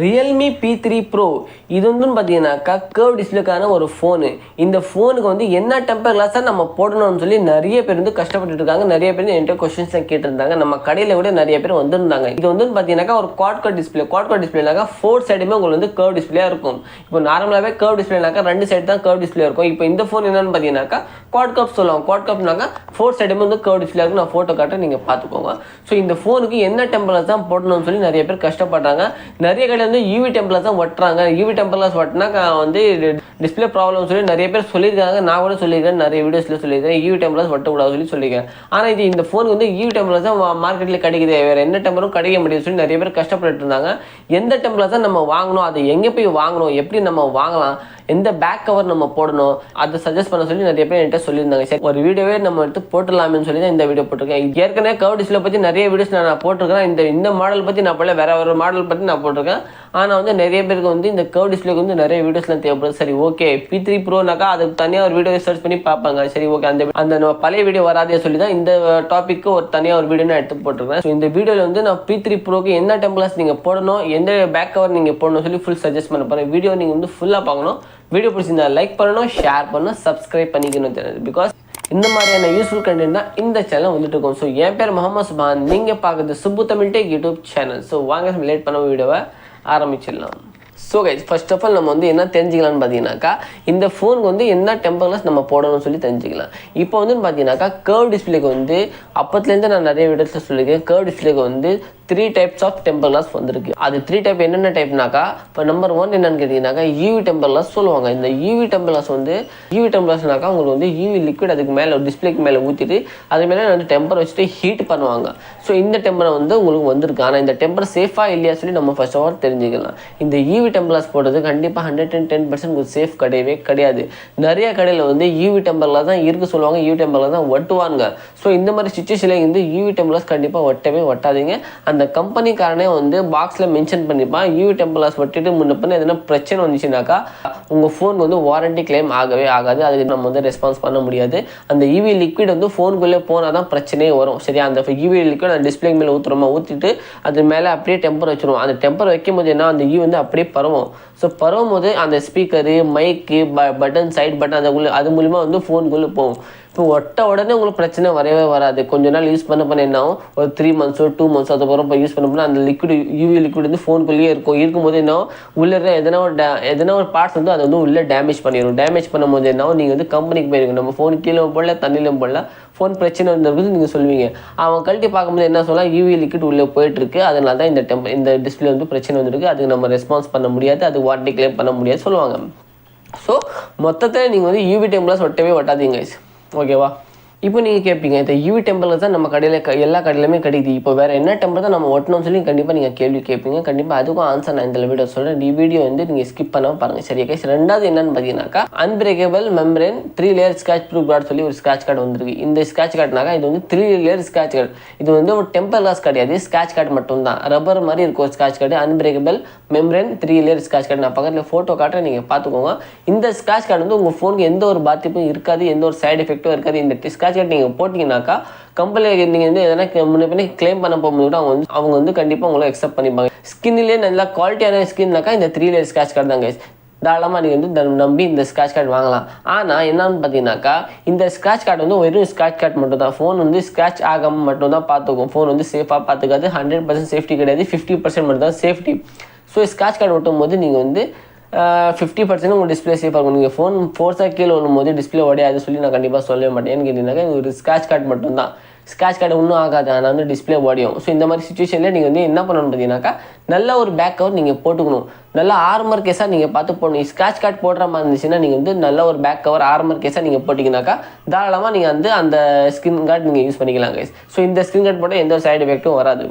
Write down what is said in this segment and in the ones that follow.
Realme P3 Pro இது வந்து பார்த்தீங்கன்னாக்கா கர்வ் டிஸ்பிளேக்கான ஒரு ஃபோனு. இந்த ஃபோனுக்கு வந்து என்ன டெம்பர் கிளாஸாக நம்ம போடணும்னு சொல்லி நிறைய பேர் வந்து கஷ்டப்பட்டு இருக்காங்க. நிறைய பேர் என்கிட்ட கொஸ்டின்ஸ்லாம் கேட்டிருந்தாங்க. நம்ம கடையில் கூட நிறைய பேர் வந்திருந்தாங்க. இது வந்து பார்த்தீங்கன்னாக்கா ஒரு குவாட் டிஸ்பிளே. குவாட் டிஸ்பிளேனாக்கா 4 சைடுமே உங்களுக்கு வந்து கர்வ் டிஸ்பிளேயாக இருக்கும். இப்போ நார்மலாகவே கர்வ் டிஸ்பிளேனாக்கா 2 சைடு தான் கர்வ் டிஸ்பிளே இருக்கும். இப்போ இந்த ஃபோன் என்னன்னு பார்த்தீங்கன்னாக்கா குவாட் கப் சொல்லுவாங்க. குவாட் கப்னாக்கா 4 சைடுமே வந்து கர்வ் டிஸ்பிளே இருக்கும். நான் ஃபோட்டோ காட்ட நீங்கள் பார்த்துக்கோங்க. ஸோ இந்த ஃபோனுக்கு என்ன டெம்பர் கிளாஸ் தான் போடணும்னு சொல்லி நிறைய பேர் கஷ்டப்படுறாங்க. நிறைய கடையில் வந்து யூவி டெம்பர் தான் ஒட்டுறாங்க. யூவி டெம்பர் கிளாஸ் ஒட்டினா வந்து டிஸ்பிளே ப்ராப்ளம் சொல்லி நிறைய பேர் சொல்லியிருக்காங்க. நான் கூட சொல்லியிருக்கேன், நிறைய வீடியோஸில் சொல்லியிருக்கேன் யூவி டெம்பர் கிளாஸ் ஒட்டக்கூடாது சொல்லியிருக்கேன். ஆனால் இது இந்த ஃபோனுக்கு வந்து யூவி டெம்பர் கிளாஸ் தான் மார்க்கெட்டில் கிடைக்குது, வேறு என்ன டெம்பரும் கிடைக்க முடியாது சொல்லி நிறைய பேர் கஷ்டப்பட்டு இருந்தாங்க. எந்த டெம்பர் கிளாஸ் தான் நம்ம வாங்கணும், அதை எங்கே போய் வாங்கணும், எப்படி நம்ம வாங்கலாம், எந்த பேக் கவர் நம்ம போடணும், அதை சஜஸ்ட் பண்ண சொல்லி நிறைய பேர் என்கிட்ட சொல்லியிருந்தாங்க. சரி, ஒரு வீடியோவே நம்ம எடுத்து போட்டுடலாமேன்னு சொல்லி தான் இந்த வீடியோ போட்டிருக்கேன். ஏற்கனவே கர்வ் டிஸ்பிளே பற்றி நிறைய வீடியோஸ் நான் போட்டிருக்கேன். இந்த மாடல் பற்றி நான் போல வேற ஒரு மாடல் பற்றி நான் போட்டிருக்கேன். ஆனால் வந்து நிறைய பேருக்கு வந்து இந்த கர்வ் டிஸ்பிளேக்கு வந்து நிறைய வீடியோஸ்லாம் தேவைப்படுது. சரி, ஓகே, P3 ப்ரோனாக்கா அதுக்கு தனியாக ஒரு வீடியோ சர்ச் பண்ணி பார்ப்பாங்க. சரி, ஓகே, அந்த பழைய வீடியோ வராதே சொல்லி தான் இந்த டாப்பிக்கு ஒரு தனியாக ஒரு வீடியோ நான் எடுத்து போட்டிருக்கேன். ஸோ இந்த வீடியோவில் வந்து நான் P3 ப்ரோக்கு என்ன டெம்பர் கிளாஸ் நீங்கள் போடணும், எந்த பேக் கவர் நீங்கள் போடணும் சொல்லி ஃபுல் சஜஸ்ட் பண்ண போகிறேன். வீடியோ நீங்கள் வந்து ஃபுல்லாக பார்க்கணும். வீடியோ பிடிச்சிருந்தா லைக் பண்ணணும், ஷேர் பண்ணணும், சப்ஸ்கிரைப் பண்ணிக்கணும் சேனல். பிகாஸ் இந்த மாதிரியான யூஸ்ஃபுல் கண்டென்ட் தான் இந்த சேனல் வந்துட்டு இருக்கும். ஸோ என் பேர் முகமது சுபான், நீங்கள் பார்க்குறது Subbu Tamil tech YouTube channel. So வாங்க லேட் பண்ண வீடியோவை ஆரம்பிச்சிடலாம். So guys, first of all நம்ம வந்து என்ன தெரிஞ்சுக்கலாம்னு பார்த்தீங்கன்னாக்கா இந்த ஃபோனுக்கு வந்து என்ன டெம்பர் கிளாஸ் நம்ம போடணும்னு சொல்லி தெரிஞ்சுக்கலாம். இப்போ வந்து பார்த்தீங்கன்னாக்கா கர்வ் டிஸ்பிளேக்கு வந்து அப்பத்துலேருந்து நான் நிறைய வீடியோஸில் சொல்லியிருக்கேன். கர்வ் டிஸ்பிளேக்கு வந்து 3 டைப்ஸ் ஆஃப் டெம்பர் கிளாஸ் வந்திருக்கு. அது 3 டைப் என்னென்ன டைப்னாக்கா, இப்போ நம்பர் 1 என்னன்னு கேட்டிங்கன்னாக்கா யூவி டெம்பர் கிளாஸ் சொல்லுவாங்க. இந்த யூவி டெம்பர் கிளாஸ் வந்து யூவி டெம்பர் கிளாஸ்னாக்கா உங்களுக்கு வந்து யூவி லிக்விட் அதுக்கு மேலே டிஸ்பிளேக்கு மேலே ஊற்றிட்டு அது மேலே வந்து டெம்பர் வச்சுட்டு ஹீட் பண்ணுவாங்க. ஸோ இந்த டெம்பரை வந்து உங்களுக்கு வந்திருக்கு. ஆனால் இந்த டெம்பர் சேஃபாக இல்லையா சொல்லி நம்ம ஃபர்ஸ்ட் ஆஃப் ஆல் தெரிஞ்சுக்கலாம். இந்த யூவி டெம்பர் கிளாஸ் போடுறது கண்டிப்பாக 110% உங்களுக்கு சேஃப் கிடையவே கிடையாது. நிறைய கடையில் வந்து யூவி டெம்பர் கிளாஸ் தான் இருக்கு சொல்லுவாங்க, யூவி டெம்பர் கிளாஸ் தான் ஒட்டுவாங்க. ஸோ இந்த மாதிரி சிச்சுவேஷனில் வந்து யூவி டெம்பர் கிளாஸ் கண்டிப்பாக ஒட்டவே ஒட்டாதீங்க. அந்த கம்பெனிக்காரனே வந்து பாக்ஸில் மென்ஷன் பண்ணிப்பான், யூவி டெம்பர் கிளாஸ் ஒட்டிட்டு முன்னப்பின்னு எதனா பிரச்சனை வந்துச்சுனாக்கா உங்கள் ஃபோன் வந்து வாரண்டி கிளைம் ஆகவே ஆகாது. அதுக்கு நம்ம வந்து ரெஸ்பான்ஸ் பண்ண முடியாது. அந்த யூவி லிக்விட் வந்து ஃபோனுக்குள்ளே போனால் தான் பிரச்சனையே வரும். சரியா, அந்த யூவி லிக்விட் அந்த டிஸ்பிளே மேலே ஊற்றிட்டு அது மேலே அப்படியே டெம்பர் வச்சிடும். அந்த டெம்பர் வைக்கும் போது என்ன, அந்த யூ வந்து அப்படியே பரவும். ஸோ பரவும் போது அந்த ஸ்பீக்கரு, மைக்கு, பட்டன், சைட் பட்டன் அது மூலிமா வந்து ஃபோனுக்குள்ளே போகும். இப்போ ஒட்ட உடனே உங்களுக்கு பிரச்சனை வரவே வராது. கொஞ்ச நாள் யூஸ் பண்ண என்ன ஆகும், ஒரு 3 மந்த்ஸோ 2 மந்த்ஸோ அதுக்கப்புறம் இப்போ யூஸ் பண்ண அந்த லிக்விட் யூவி லிக்விட் வந்து ஃபோனுக்குள்ளேயே இருக்கும்போது என்ன உள்ளே எதனா ஒரு பார்ட்ஸ் வந்து அதை வந்து உள்ளே டேமேஜ் பண்ணிடும். டேமேஜ் பண்ணும்போது என்ன, நீங்கள் வந்து கம்பெனிக்கு போயிருக்கோம், நம்ம ஃபோன் கீழே போடல தண்ணியிலும் போடல, ஃபோன் பிரச்சனை இருந்தது நீங்கள் சொல்லுவீங்க. அவன் கழட்டி பார்க்கும்போது என்ன சொல்லலாம், யூவி லிக்விட் உள்ளே போயிட்டுருக்கு, அதனால தான் இந்த டிஸ்பிளே வந்து பிரச்சனை வந்துருக்கு, அதுக்கு நம்ம ரெஸ்பான்ஸ் பண்ண முடியாது, அது வாரண்டி கிளைம் பண்ண முடியாது சொல்லுவாங்க. ஸோ மொத்தத்தில் நீங்கள் வந்து யூவி டெம்பர் கிளாஸ் ஒட்டவே ஒட்டாதீங்க. ஓகேவா? இப்போ நீங்கள் கேட்பீங்க, இந்த யூவி டெம்பர் கிளாஸ் தான் நம்ம கடையில் எல்லா கடையிலுமே கிடைக்குது, இப்போ வேறு என்ன டெம்பர் தான் நம்ம ஒட்டணும்னு சொல்லி கண்டிப்பாக நீங்கள் கேள்வி கேட்பீங்க. கண்டிப்பாக அதுக்கும் ஆன்சர் நான் இந்த வீடியோ சொல்கிறேன். வீடியோ வந்து நீங்கள் ஸ்கிப் பண்ணாமல் பாருங்கள். சரி கைஸ், ரெண்டாவது என்னன்னு பார்த்தீங்கன்னாக்கா unbreakable membrane 3 layer scratch proof card சொல்லி ஒரு ஸ்க்ராட்ச் கார்டு வந்துருக்கு. இந்த ஸ்க்ராட்ச் கார்டுனாக்கா இது வந்து 3 லேயர் ஸ்க்ராட்ச் கார்டு. இது வந்து ஒரு டெம்பர் கிளாஸ் கிடையாது, ஸ்க்ராட்ச் கார்டு மட்டும் தான். ரப்பர் மாதிரி இருக்கும் ஒரு scratch card. Unbreakable membrane 3 layer scratch card. நான் பக்கத்தில் ஃபோட்டோ காட்டுறேன், நீங்கள் பார்த்துக்கோங்க. இந்த ஸ்க்ராட்ச் கார்டு வந்து உங்கள் ஃபோனுக்கு எந்த ஒரு பாதிப்பும் இருக்காது, எந்த ஒரு சைடு எஃபெக்ட்டும் இருக்காது. இந்த ஸ்க்ராட்ச் கார்டு நீங்கள் போட்டிங்கன்னா கம்பெனியில் நீங்கள் வந்து எதனா முன்னே கிளைம் பண்ண போகும்போது அவங்க வந்து கண்டிப்பாக உங்களை அக்செப்ட் பண்ணிப்பாங்க. ஸ்கின்லேயே நல்லா குவாலிட்டியான ஸ்கின்னாக்கா இந்த 3 லேயர் ஸ்க்ராட்ச் கார்டு தாங்க. தாராளமாக நீங்கள் வந்து நம்பி இந்த ஸ்க்ராட்ச் கார்டு வாங்கலாம். ஆனால் என்னன்னு பார்த்தீங்கன்னாக்கா இந்த ஸ்க்ராட்ச் கார்டு வந்து வெறும் ஸ்க்ராட்ச் கார்டு மட்டும் தான். ஃபோன் வந்து ஸ்க்ராட்ச் ஆகாமல் மட்டும் தான் பார்த்துக்கும். ஃபோன் வந்து சேஃபாக பார்த்துக்காது. 100% சேஃப்டி கிடையாது, 50% மட்டும் தான் சேஃப்டி. ஸோ ஸ்க்ராட்ச் கார்டு ஒட்டும் போது நீங்கள் வந்து 50% உங்கள் டிஸ்பிளே சேஃபாக இருக்கும். நீங்கள் ஃபோன் ஃபோர்ஸாக கீழே விழும்போது டிஸ்பிளே உடையாது சொல்லி நான் கண்டிப்பாக சொல்லவே மாட்டேன். ஏன்னு கேட்டிங்கன்னாக்கா இது ஒரு ஸ்க்ராட்ச் கார்டு மட்டும்தான். ஸ்க்ராட்ச் கார்டு ஒன்றும் ஆகாது, ஆனால் வந்து டிஸ்பிளே உடையும். ஸோ இந்த மாதிரி சுச்சுவேஷனில் நீங்கள் வந்து என்ன பண்ணணும்னு பார்த்தீங்கன்னாக்கா நல்ல ஒரு பேக் கவர் நீங்கள் போட்டுக்கணும். நல்லா ஆர்மர் கேஸாக நீங்கள் பார்த்து போடணும். ஸ்க்ராட்ச் கார்டு போடுற மாதிரி இருந்துச்சுன்னா நீங்கள் வந்து நல்ல ஒரு பேக் கவர் ஆர்மர் கேஸாக நீங்கள் போட்டிங்கனாக்கா தாராளமாக நீங்கள் வந்து அந்த ஸ்கின் கார்டு நீங்கள் யூஸ் பண்ணிக்கலாம் கைஸ். ஸோ இந்த ஸ்கின் கார்டு போட்டால் எந்த ஒரு சைடு எஃபெக்ட்டும் வராது.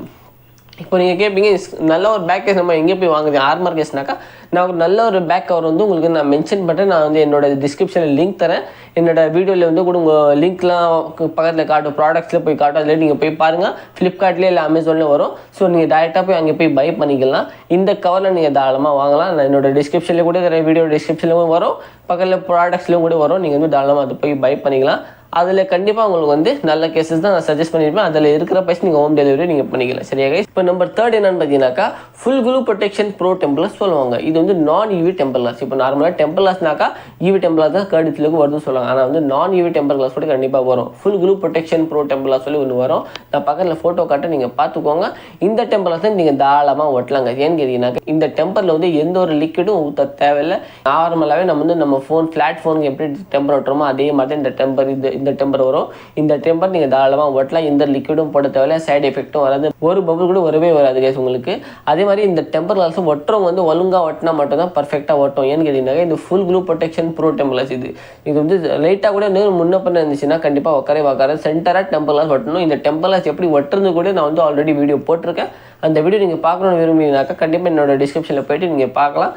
இப்போ நீங்கள் கேட்பீங்க, நல்ல ஒரு பேக் கேஸ் நம்ம எங்கே போய் வாங்குது ஆர்மர் கேஸ்னாக்கா, நான் ஒரு நல்ல ஒரு பேக் கவர் வந்து உங்களுக்கு நான் மென்ஷன் பண்ணுறேன். நான் வந்து என்னோட டிஸ்கிரிப்ஷனில் லிங்க் தரேன். என்னோட வீடியோவில் வந்து கூட உங்கள் லிங்க்லாம் பக்கத்தில் காட்டும், ப்ராடக்ட்ஸில் போய் காட்டும். அதில் நீங்கள் போய் பாருங்கள், ஃப்ளிப்கார்ட்லேயே இல்லை அமேசான்லேயே வரும். ஸோ நீங்கள் டேரெக்டாக போய் அங்கே போய் பை பண்ணிக்கலாம். இந்த கவரில் நீங்கள் தாராளமாக வாங்கலாம். நான் என்னோட டிஸ்கிரிப்ஷனில் கூட வீடியோ டிஸ்கிரிப்ஷன்லேயும் வரும், பக்கத்தில் ப்ராடக்ட்ஸ்லேயும் கூட வரும். நீங்கள் வந்து தாராளமாக அது போய் பை பண்ணிக்கலாம். அதில் கண்டிப்பாக உங்களுக்கு வந்து நல்ல கேசஸ் தான் நான் சஜஸ்ட் பண்ணியிருப்பேன். அதில் இருக்கிற பைஸ் நீங்கள் ஹோம் டெலிவரி நீங்கள் பண்ணிக்கலாம். சரியா கைஸ்? இப்போ நம்பர் 3 என்னன்னு பார்த்தீங்கன்னாக்கா full glue protection pro temper glass சொல்லுவாங்க. இது வந்து நான் யூவி டெம்பர் கிளாஸ். இப்போ நார்மலாக டெம்பர் கிளாஸ்னாக்கா யூவி டெம்பர் கிளாஸ் தான் கேர்ட் டிஸ்ப்ளேக்கு வருதுன்னு சொல்லுவாங்க. ஆனால் வந்து நான் யூவி டெம்பர் கிளாஸ் கூட கண்டிப்பாக வரும். Full glue protection pro temper glass சொல்லி ஒன்று வரும். நான் பக்கத்தில் ஃபோட்டோ காட்ட நீங்கள் பார்த்துக்கோங்க. இந்த டெம்பர் கிளாஸ் நீங்கள் தாராளமாக ஒட்டலாங்க. ஏன்னு கேட்டீங்கன்னாக்கா இந்த டெம்பரில் வந்து எந்த ஒரு லிக்விடும் ஊற்ற தேவையில்லை. நார்மலாகவே நம்ம வந்து நம்ம ஃபோன் ஃப்ளாட் ஃபோனுக்கு எப்படி டெம்பர் ஓட்டுறோமோ அதே மாதிரி இந்த டெம்பர் வரும். இந்த டெம்பர் நீங்கள் தாராளமாக ஒட்டலாம். எந்த லிக்விடும் போட தேவையில்லை. சைடு எஃபெக்ட்டும் வராது. ஒரு பபுள் கூட வரவே வராது கேஸ் உங்களுக்கு. அதே மாதிரி இந்த டெம்பர் கிளாஸ் ஒட்டுறவங்க வந்து ஒழுங்காக ஒட்டினா மட்டும் தான் பர்ஃபெக்டாக ஒட்டும். ஏன்னு கேட்டீங்கன்னா இந்த full glue protection pro temper glass இது வந்து லைட்டாக கூட முன்ன பண்ண இருந்துச்சுன்னா கண்டிப்பாக உட்கார சென்டராக டெம்பர் கிளாஸ் ஒட்டணும். இந்த டெம்பர் கிளாஸ் எப்படி ஒட்டுறது கூட நான் வந்து ஆல்ரெடி வீடியோ போட்டிருக்கேன். அந்த வீடியோ நீங்கள் பார்க்கணும்னு விரும்பினாக்கா கண்டிப்பாக என்னோட டிஸ்கிரிப்ஷனில் போய்ட்டு நீங்கள் பார்க்கலாம்.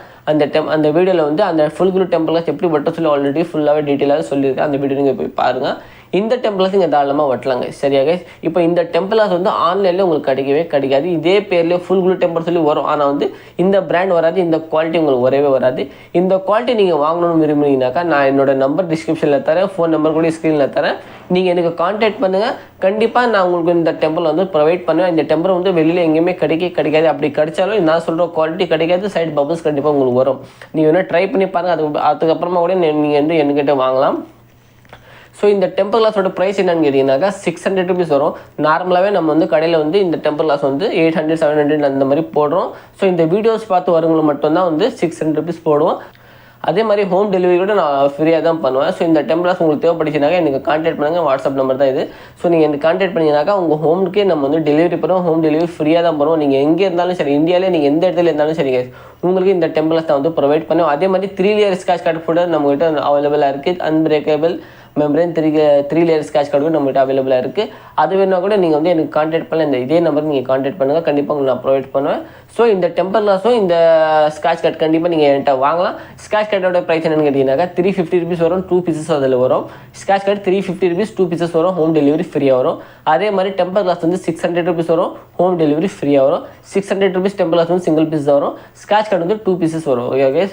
அந்த வீடியோவில் வந்து அந்த ஃபுல் க்ளூ டெம்பர் கிளாஸ் எப்படி ஒட்ட சொல்லி ஆல்ரெடி ஃபுல்லாகவே டீட்டெயிலாக சொல்லியிருக்கேன். அந்த வீடியோ நீங்கள் போய் பாருங்கள். இந்த டெம்பர் கிளாஸ் நீங்கள் தாராளமாக ஒட்டலாங்க. சரியா கைஸ்? இப்போ இந்த டெம்பர் கிளாஸ் வந்து ஆன்லைனில் உங்களுக்கு கிடைக்காது. இதே பேர்லேயே ஃபுல் க்ளூ டெம்பர் சொல்லி வரும். ஆனால் வந்து இந்த பிராண்ட் வராது. இந்த குவாலிட்டி உங்களுக்கு வரவே வராது. இந்த குவாலிட்டி நீங்கள் வாங்கணும்னு விரும்புனீங்கன்னாக்கா நான் என்னோட நம்பர் டிஸ்கிரிப்ஷனில் தரேன். ஃபோன் நம்பர் கூட ஸ்க்ரீனில் தரேன். நீங்கள் எனக்கு கான்டாக்ட் பண்ணுங்கள். கண்டிப்பாக நான் உங்களுக்கு இந்த டெம்பர் வந்து ப்ரொவைட் பண்ணுவேன். இந்த டெம்பர் வந்து வெளியில் எங்கேயுமே கிடைக்காது. அப்படி கிடைச்சாலும் நான் சொல்கிற குவாலிட்டி கிடைக்காது. சைட் பபிள்ஸ் கண்டிப்பாக உங்களுக்கு வரும். நீங்கள் வேணால் ட்ரை பண்ணி பாருங்கள். அதுக்கப்புறமா கூட நீங்கள் வந்து என்கிட்ட வாங்கலாம். ஸோ இந்த டெம்பர் கிளாஸோட ப்ரைஸ் என்னன்னு கேட்டிங்கன்னாக்கா 600 rupees வரும். நார்மலாகவே நம்ம வந்து கடையில் வந்து இந்த டெம்பர் கிளாஸ் வந்து 800 700 அந்த மாதிரி போடுறோம். ஸோ இந்த வீடியோஸ் பார்த்து வரவங்களுக்கு மட்டும்தான் வந்து 600 rupees போடுவோம். அதே மாதிரி ஹோம் டெலிவரி கூட நான் ஃப்ரீயாக தான் பண்ணுவேன். ஸோ இந்த டெம்பர் கிளாஸ் உங்களுக்கு தேவைப்படுச்சுனாக்கா எனக்கு கான்டாக்ட் பண்ணுங்கள். வாட்ஸ்அப் நம்பர் தான் இது. ஸோ நீங்கள் எனக்கு கான்டாக்ட் பண்ணிங்கனாக்கா உங்கள் ஹோமுக்கே நம்ம வந்து டெலிவரி பண்ணுவோம். ஹோம் டெலிவரி ஃப்ரீயாக தான் பண்ணுவோம். நீங்கள் எங்கே இருந்தாலும் சரி, இந்தியாவிலே நீங்கள் எந்த இடத்துல இருந்தாலும் சரி உங்களுக்கு இந்த டெம்பர் கிளாஸ் தான் வந்து ப்ரொவைட் பண்ணுவோம். அதே மாதிரி 3 லேயர் ஸ்க்ராட்ச் கார்டு கூட நம்மகிட்ட அவைலபிளாக இருக்குது. Unbreakable membrane 3 layer scratch card கூட நம்மகிட்ட அவைலபிளாக இருக்குது. அது வேணா கூட நீங்கள் வந்து எனக்கு கான்டாக்ட் பண்ணல. இதே நம்பருக்கு நீங்கள் கான்டாக்ட் பண்ணுங்கள். கண்டிப்பாக உங்களுக்கு நான் ப்ரொவைட் பண்ணுவேன். ஸோ இந்த டெம்பர் கிளாஸும் இந்த ஸ்க்ராட்ச் கார்டு கண்டிப்பாக நீங்கள் என்கிட்ட வாங்கலாம். ஸ்க்ராட்ச் கார்டோட ப்ரைஸ் என்னன்னு கேட்டிங்கன்னாக்கா 350 rupees வரும். 2 pieces அதில் வரும். ஸ்க்ராட்ச் கார்டு 350 rupees 2 pieces வரும். ஹோம் டெலிவரி ஃப்ரீயாக வரும். அதே மாதிரி டெம்பர் கிளாஸ் வந்து 600 rupees வரும். ஹோம் டெலிவரி ஃப்ரீயாக வரும். 600 rupees டெம்பர் கிளாஸ் வந்து சிங்கிள் பீஸ் தான் வரும். ஸ்க்ராட்ச் கார்டு வந்து 2 pieces வரும். ஓகே.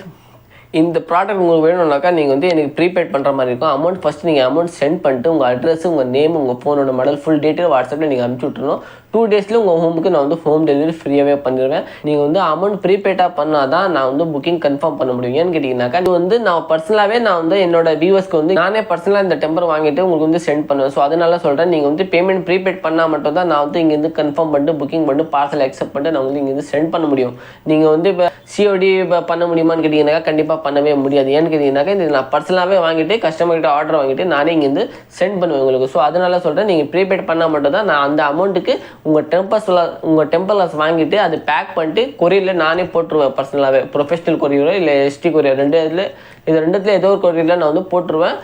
இந்த ப்ராடக்ட் உங்களுக்கு வேணும்னாக்கா நீங்கள் வந்து எனக்கு ப்ரீபேட் பண்ணுற மாதிரி இருக்கும். அமௌண்ட் ஃபஸ்ட்டு நீங்கள் அமௌண்ட் சென்ட் பண்ணிட்டு உங்கள் அட்ரஸ், உங்கள் நேம், உங்கள் ஃபோனோட மாடல் ஃபுல் டீட்டெயில் வாட்ஸ்அப்பில் நீங்கள் அனுப்பிச்சி விட்டுருணும். 2 daysல உங்கள் ஹோமுக்கு நான் வந்து ஹோம் டெலிவரி ஃப்ரீயாகவே பண்ணிடுவேன். நீங்கள் வந்து அமௌண்ட் ப்ரீபேட்டாக பண்ணால் தான் நான் வந்து புக்கிங் கன்ஃபார்ம் பண்ண முடியும். ஏன்னு கேட்டிங்கனாக்கா இது வந்து நான் பர்சனலாகவே நான் வந்து என்னோட வியூவர்ஸ்க்கு வந்து நானே பர்சனலாக இந்த டெம்பர் வாங்கிட்டு உங்களுக்கு வந்து சென்ட் பண்ணுவேன். ஸோ அதனால சொல்கிறேன், நீங்கள் வந்து பேமெண்ட் ப்ரீபேட் பண்ணால் மட்டும் தான் நான் வந்து இங்கேருந்து கன்ஃபார்ம் பண்ணிட்டு புக்கிங் பண்ணிட்டு பார்சல் அக்செப்ட் பண்ணிட்டு நான் வந்து இங்கேருந்து சென்ட் பண்ண முடியும். நீங்கள் வந்து இப்போ சிஓடி பண்ண முடியுமான்னு கேட்டிங்கனாக்கா கண்டிப்பாக பண்ணவே முடியாது. ஏன்னு கேட்டிங்கனாக்கா இது நான் பர்சனலாகவே வாங்கிட்டு கஸ்டமர்கிட்ட ஆர்டர் வாங்கிட்டு நானே இங்கேருந்து சென்ட் பண்ணுவேன் உங்களுக்கு. ஸோ அதனால சொல்கிறேன், நீங்கள் ப்ரீபேட் பண்ணால் மட்டும் தான் நான் அந்த அமௌண்ட்டுக்கு உங்கள் டெம்பர் கிளாஸ் வாங்கிட்டு அது பேக் பண்ணிட்டு கொரியரில் நானே போட்டுருவேன். பர்சனலாகவே ப்ரொஃபஷனல் கொரியரோ இல்லை எஸ்டி கொரியர் ரெண்டுத்துல ஏதோ ஒரு கொரியரில் நான் வந்து போட்டுருவேன்.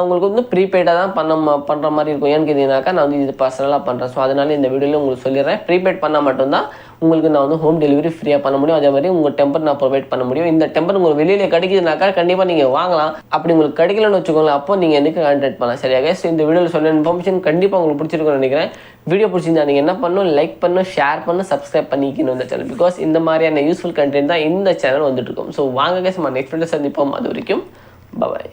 உங்களுக்கு வந்து ப்ரீபெய்டாக தான் பண்ணுற மாதிரி இருக்கும். ஏன்னு கேட்டிங்கனாக்கா நான் வந்து இது பர்சனலாக பண்ணுறேன். ஸோ அதனால இந்த வீடியோவில் உங்களுக்கு சொல்லிடுறேன், ப்ரீபெய்ட் பண்ணால் மட்டும்தான் உங்களுக்கு நான் வந்து ஹோம் டெலிவரி ஃப்ரீயாக பண்ண முடியும். அதே மாதிரி உங்கள் டெம்பர் நான் ப்ரொவைட் பண்ண முடியும். இந்த டெம்பர் உங்களுக்கு வெளியில் கிடைக்குதுனாக்கா கண்டிப்பாக நீங்கள் வாங்கலாம். அப்படி உங்களுக்கு கிடைக்கலன்னு வச்சுக்கோங்களேன், அப்போ நீங்கள் எனக்கு கான்டாக்ட் பண்ணலாம். சரியாக? ஸோ இந்த வீடியோவில் சொன்ன இன்ஃபர்மேஷன் கண்டிப்பாக உங்களுக்கு பிடிச்சிருக்குன்னு நினைக்கிறேன். வீடியோ பிடிச்சிருந்தா நீங்கள் என்ன பண்ணணும், லைக் பண்ணணும், ஷேர் பண்ணணும், சப்ஸ்கிரைப் பண்ணிக்கணும் இந்த சேனல். பிகாஸ் இந்த மாதிரியான யூஸ்ஃபுல் கண்டென்ட் தான் இந்த சேனல் வந்துட்டு இருக்கும். ஸோ வாங்க கேஸ் நம்ம நெக்ஸ்ட் வீடியோ சந்திப்போம். அது வரைக்கும் பாய்.